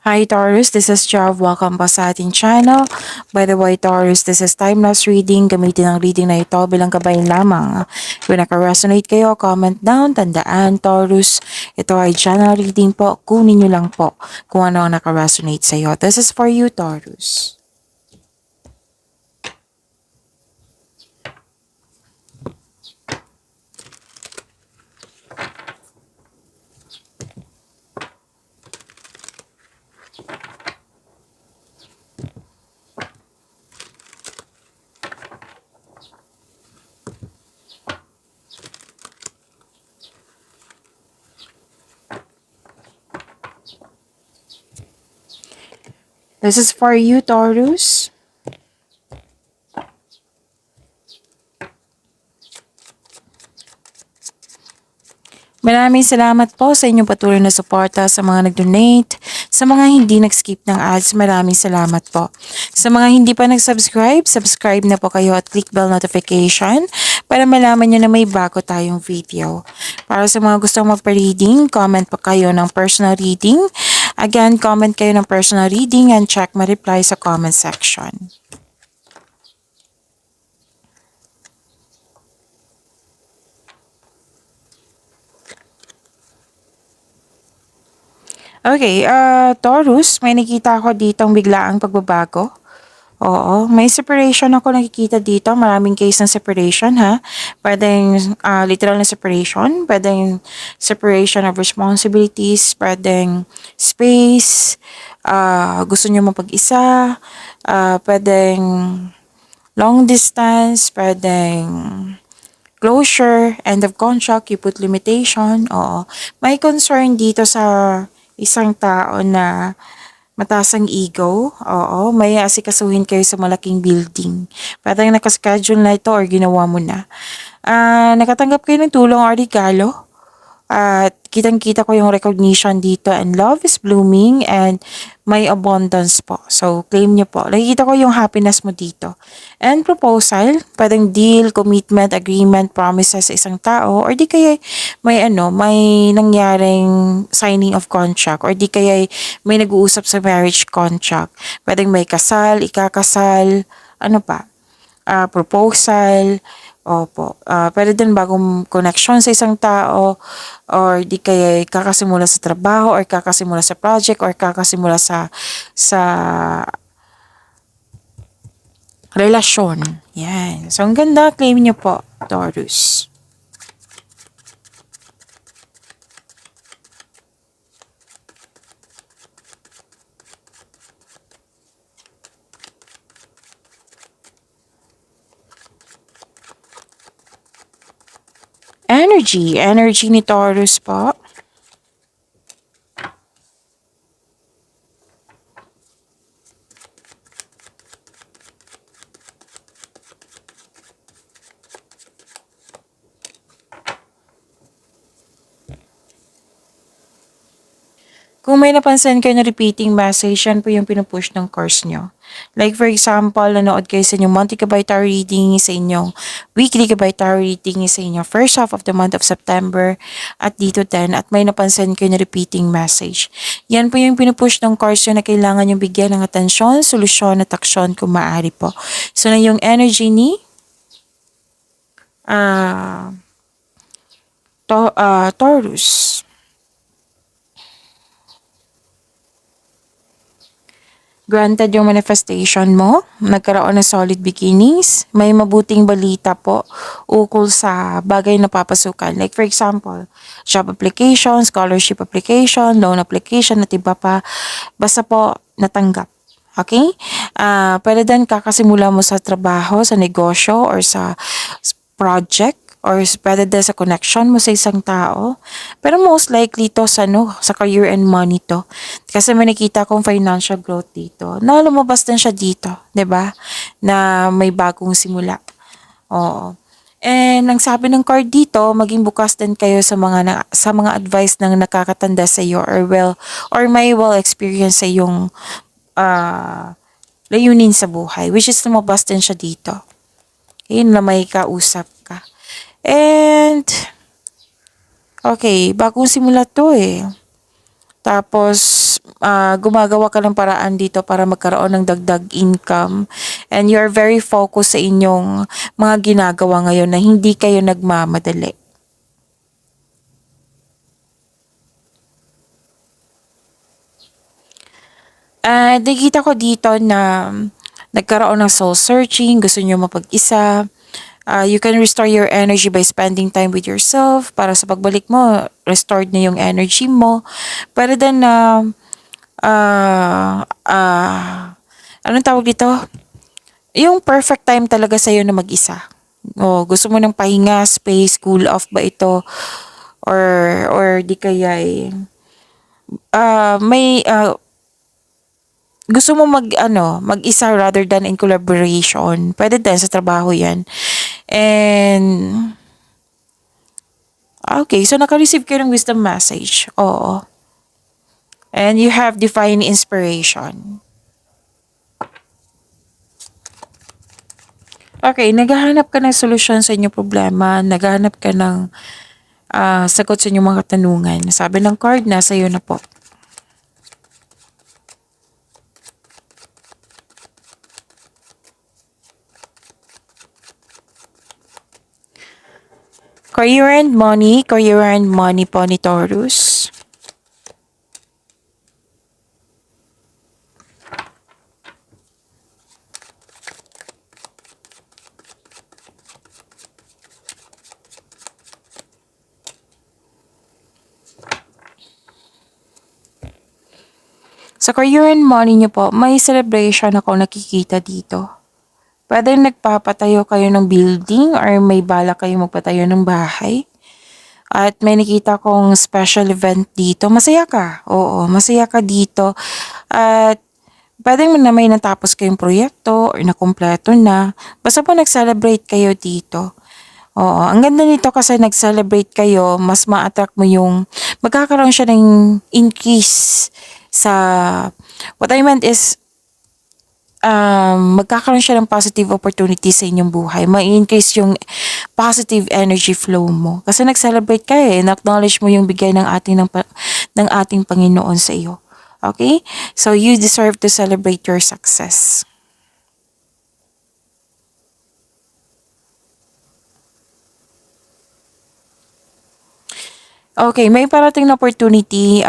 Hi Taurus, this is Jav. Welcome pa sa ating channel. By the way, Taurus, this is time-lapse reading. Gamitin ang reading na ito bilang gabay lamang. Kung naka-resonate kayo, comment down. Tandaan, Taurus, ito ay channel reading po. Kunin nyo lang po kung ano ang naka-resonate sa iyo. This is for you, Taurus. This is for you, Taurus. Maraming salamat po sa inyong patuloy na suporta sa mga nag-donate, sa mga hindi nag-skip ng ads, maraming salamat po. Sa mga hindi pa nag-subscribe, subscribe na po kayo at click bell notification para malaman nyo na may bago tayong video. Para sa mga gustong magpa-reading, comment pa kayo ng personal reading. Again, comment kayo ng personal reading and check my reply sa comment section. Okay, Taurus, may nakita ako ditong biglaang pagbabago. Oo, may separation ako nakikita dito. Maraming case ng separation, ha? Pwedeng literal na separation, pwedeng separation of responsibilities, pwedeng space, gusto niyo mapag-isa, pwedeng long distance, pwedeng closure, end of contract, you put limitation. Oo, may concern dito sa isang tao na mataas ang ego. Oo, may asikasuhin kayo sa malaking building. Parang nakaschedule na ito or ginawa mo na. Nakatanggap kayo ng tulong or regalo. At kitang-kita ko yung recognition dito and love is blooming and may abundance po. So, claim nyo po. Nakikita ko yung happiness mo dito. And proposal, pwedeng deal, commitment, agreement, promises sa isang tao or di kaya may nangyaring signing of contract or di kaya may nag-uusap sa marriage contract. Pwedeng may kasal, ikakasal, ano pa, proposal, opo. Pwede din bagong connection sa isang tao or di kaya kakasimula sa trabaho or kakasimula sa project or kakasimula sa relasyon. Yan. So, ang ganda. Claim niyo po, Taurus. Energy ni Taurus po. Kung may napansin kayo na repeating message, yan po yung pinupush ng course nyo. Like for example, nanood kayo sa inyong monthly Gabay Tarot reading, sa inyong weekly Gabay Tarot reading, sa inyong first half of the month of September, at dito din, at may napansin kayo na repeating message. Yan po yung pinupush ng course nyo na kailangan yung bigyan ng atensyon, solusyon at aksyon kung maaari po. So na yung energy ni Taurus. Granted yung manifestation mo, nagkaroon ng solid beginnings, may mabuting balita po ukol sa bagay na papasukan. Like for example, job application, scholarship application, loan application, at iba pa, basta po natanggap. Okay? Pwede din kakasimula mo sa trabaho, sa negosyo, or sa project, or pwede din sa connection mo sa isang tao. Pero most likely to sa career and money to. Kasi may nakita akong financial growth dito. Na lumabas din siya dito, 'di ba? Na may bagong simula. Oo. And ang sabi ng card dito, maging bukas din kayo sa mga advice ng nakakatanda sa iyo or may well experience sa yung layunin sa buhay, which is lumabas din siya dito. Yun na may kausap ka. And, okay, bagong simula to eh. Tapos, gumagawa ka ng paraan dito para magkaroon ng dagdag income. And you're very focused sa inyong mga ginagawa ngayon na hindi kayo nagmamadali. Nakikita ko dito na nagkaroon ng soul searching, gusto niyo mapag-isa. You can restore your energy by spending time with yourself. Para sa pagbalik mo, restored na yung energy mo. Pero then, anong tawag dito? Yung perfect time talaga sa'yo na mag-isa. O, gusto mo ng pahinga, space, cool off ba ito? Or di kaya may gusto mo mag-isa rather than in collaboration. Pwede din sa trabaho yan. And, okay, so naka-receive kayo ng wisdom message. Oo. And you have divine inspiration. Okay, naghahanap ka ng solusyon sa inyong problema. Naghahanap ka ng sagot sa inyong mga katanungan. Sabi ng card, nasa iyo na po. Career and money po ni Taurus. Sa career and money niyo po, may celebration ako nakikita dito. Pwede nagpapatayo kayo ng building or may bala kayo magpatayo ng bahay. At may nakita kong special event dito. Masaya ka. Oo, masaya ka dito. At pwedeng na may natapos kayong proyekto or nakumpleto na. Basta po nag-celebrate kayo dito. Oo, ang ganda nito kasi nag-celebrate kayo, mas ma-attract mo yung, magkakaroon siya ng increase sa, what I meant is, magkakaroon siya ng positive opportunity sa inyong buhay. Ma-increase yung positive energy flow mo. Kasi nag-celebrate ka na-acknowledge mo yung bigay ng ating Panginoon sa iyo. Okay? So, you deserve to celebrate your success. Okay, may parating na opportunity.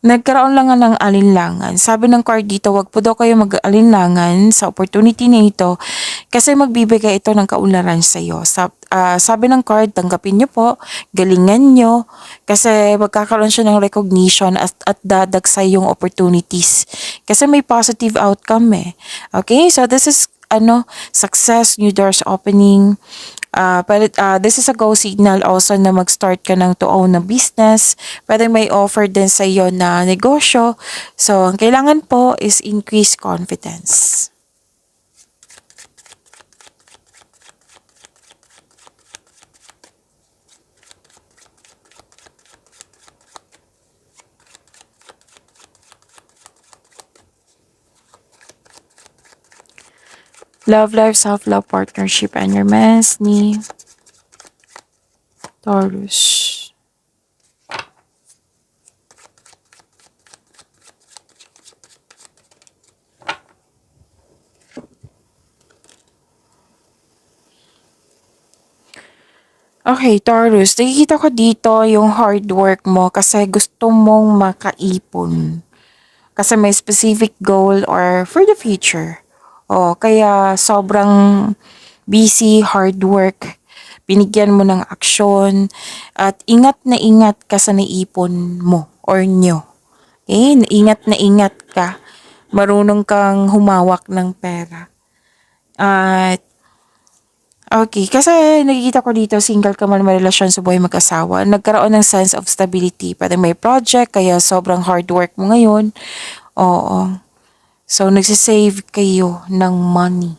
Nagkaroon lang nga ng alinlangan. Sabi ng card dito, wag po daw kayo mag-alinlangan sa opportunity na ito kasi magbibigay ito ng kaunlaran sa iyo. Sabi ng card, tanggapin nyo po, galingan nyo kasi magkakaroon siya ng recognition at dadagsay yung opportunities. Kasi may positive outcome Okay, so this is success, new doors opening. But this is a go signal also na mag-start ka ng to own na business. Pwede may offer din sa iyo na negosyo. So, ang kailangan po is increase confidence. Love life, self-love, partnership, and romance ni Taurus. Okay, Taurus, nakikita ko dito yung hard work mo kasi gusto mong makaipon. Kasi may specific goal or for the future. Kaya sobrang busy, hard work, binigyan mo ng aksyon, at ingat ka sa naipon mo or nyo. Okay? Ingat na ingat ka. Marunong kang humawak ng pera. At okay, kasi nakikita ko dito, single ka man, may relasyon sa buhay mag-asawa, nagkaroon ng sense of stability. Pwede may project, kaya sobrang hard work mo ngayon. Oo. So, nagsisave kayo ng money.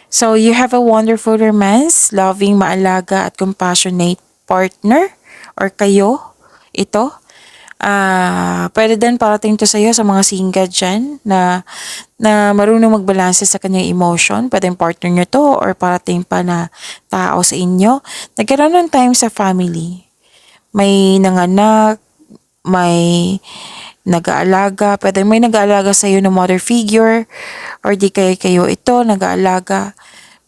So, you have a wonderful romance, loving, maalaga, at compassionate partner or kayo. Ito. Pwede din parating to sa'yo sa mga single dyan na marunong magbalanse sa kanyang emotion. Pwede yung partner nyo to or parating pa na tao sa inyo. Nagkaroon ng time sa family. May nanganak, may nag-aalaga, pwede may nag-aalaga sa iyo ng mother figure or di kayo ito nag-aalaga.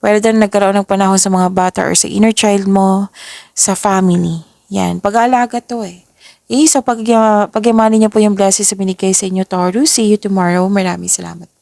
Pwede din nagkaroon ng panahon sa mga bata or sa inner child mo, sa family. Yan, pag-aalaga to eh. So pagyamanin niyo po yung blessings sa binigay sa inyo, Taurus. See you tomorrow. Maraming salamat.